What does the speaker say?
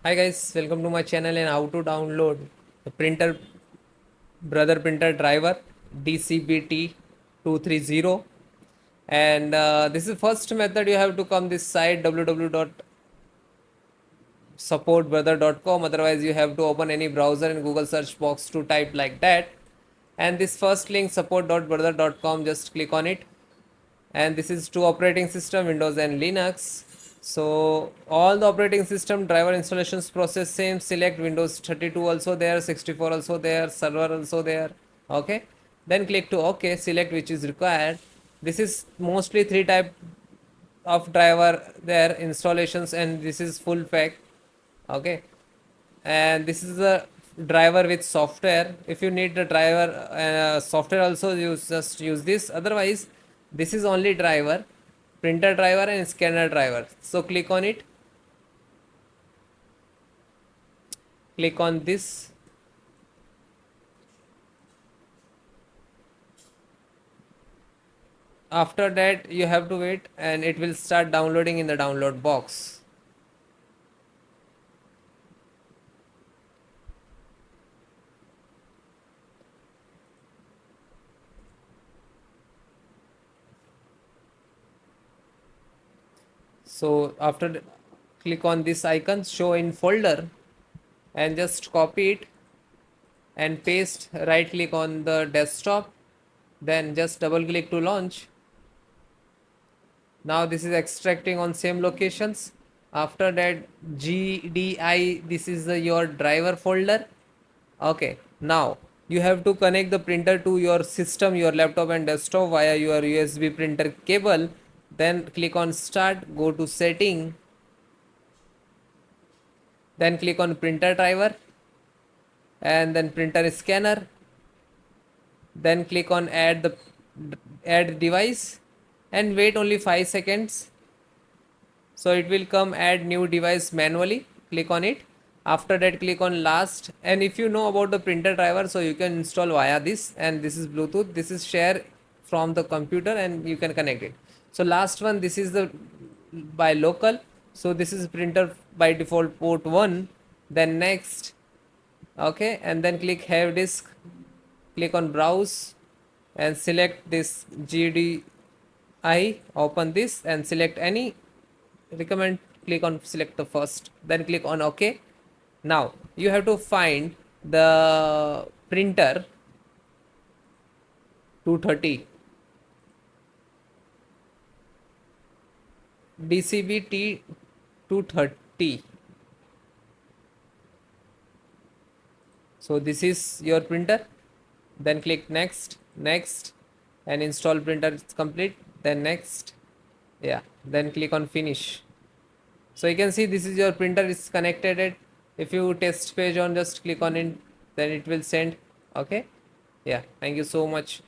Hi guys, welcome to my channel and how to download the printer brother printer driver DCP-T230. And this is first method. You have to come this site www.supportbrother.com. Otherwise you have to open any browser in Google search box to type like that. And this first link support.brother.com, just click on it. And this is two operating system, Windows and Linux. So all the operating system driver installations process same. Select Windows 32 also there, 64 also there, server also there. Okay, then click to OK, select which is required. This is mostly three type of driver there installations, and this is full pack. Okay, and this is the driver with software. If you need the driver software also, you just use this. Otherwise this is only driver, printer driver and scanner driver. So click on it, click on this. After that you have to wait and it will start downloading in the download box. So after click on this icon, show in folder, and just copy it and paste. Right click on the desktop, then just double click to launch. Now this is extracting on same locations. After that GDI, this is your driver folder. Okay, now you have to connect the printer to your system, your laptop and desktop via your USB printer cable. Then click on start, go to setting, then click on printer driver and then printer scanner, then click on add device and wait only 5 seconds. So it will come add new device manually. Click on it. After that click on last, and if you know about the printer driver, so you can install via this. And this is Bluetooth, this is share from the computer and you can connect it. So last one, this is the by local, so this is printer by default port 1. Then next, okay, and then click have disk, click on browse and select this GDI, open this and select any recommend, click on select the first, then click on OK. Now you have to find the printer 230 DCB-T 230. So this is your printer. Then click next, next, and install printer is complete. Then next, yeah, then click on finish. So you can see this is your printer is connected it. If you test page on, just click on it, then it will send. Okay, yeah, thank you so much.